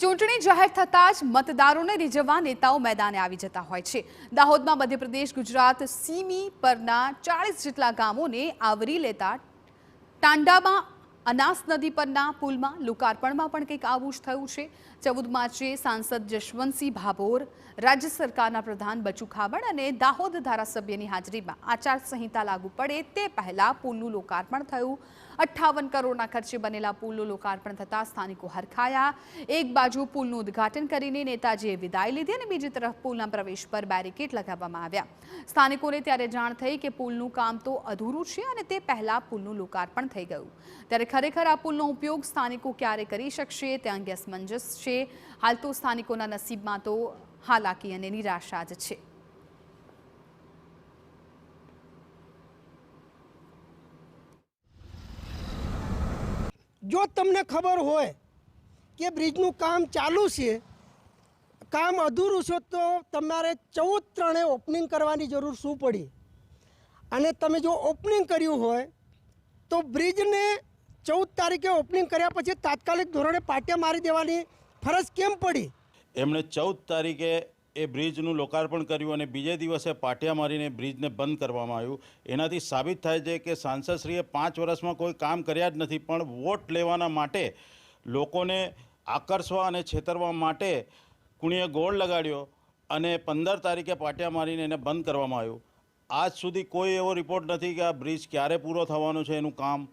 ચૂંટણી જાહેર થતાં જ મતદારોને રીઝવવા નેતાઓ મેદાને આવી જતા હોય છે। દાહોદમાં મધ્યપ્રદેશ ગુજરાત સીમી પરના 40 જેટલા ગામોને આવરી લેતા ટાંડામાં અનાસ નદી પરના પુલમાં લોકાર્પણમાં પણ કંઈક આવું જ થયું છે। 14 માર્ચે સાંસદ જશવંતસિંહ ભાભોર, રાજ્ય સરકારના પ્રધાન બચુ ખાબડ અને દાહોદ ધારાસભ્યની હાજરીમાં આચારસંહિતા લાગુ પડે તે પહેલા પુલનું લોકાર્પણ થયું। 58 કરોડના ખર્ચે બનેલા પુલનું લોકાર્પણ થતાં સ્થાનિકો હરખાયા। એક બાજુ પુલનું ઉદ્ઘાટન કરીને નેતાજીએ વિદાય લીધી અને બીજી તરફ પુલના પ્રવેશ પર બેરિકેડ લગાવવામાં આવ્યા। સ્થાનિકોને ત્યારે જાણ થઈ કે પુલનું કામ તો અધૂરું છે અને તે પહેલા પુલનું લોકાર્પણ થઈ ગયું। ત્યારે ખરેખર આ પુલનો ઉપયોગ સ્થાનિકો ક્યારે કરી શકશે તે અંગે અસમંજસ છે। હાલ તો સ્થાનિકોના નસીબમાં તો હાલાકી અને નિરાશા જ છે। જો તમને ખબર હોય કે બ્રિજનું કામ ચાલુ છે, કામ અધૂરું છે, તો તમારે 14/3 ઓપનિંગ કરવાની જરૂર શું પડી? અને તમે જો ઓપનિંગ કર્યું હોય તો બ્રિજને 14 તારીખે ઓપનિંગ કર્યા પછી તાત્કાલિક ધોરણે પાટિયા મારી દેવાની ફરજ કેમ પડી? એમણે 14 તારીખે એ બ્રિજનું લોકાર્પણ કર્યું અને બીજે દિવસે પાટિયા મારીને બ્રિજને બંધ કરવામાં આવ્યું। એનાથી સાબિત થાય છે કે સાંસદશ્રીએ 5 વર્ષમાં કોઈ કામ કર્યા જ નથી, પણ વોટ લેવાના માટે લોકોને આકર્ષવા અને છેતરવા માટે કુણીએ ગોળ લગાડ્યો અને 15 તારીખે પાટિયા મારીને એને બંધ કરવામાં આવ્યું। આજ સુધી કોઈ એવો રિપોર્ટ નથી કે આ બ્રિજ ક્યારે પૂરો થવાનો છે એનું કામ।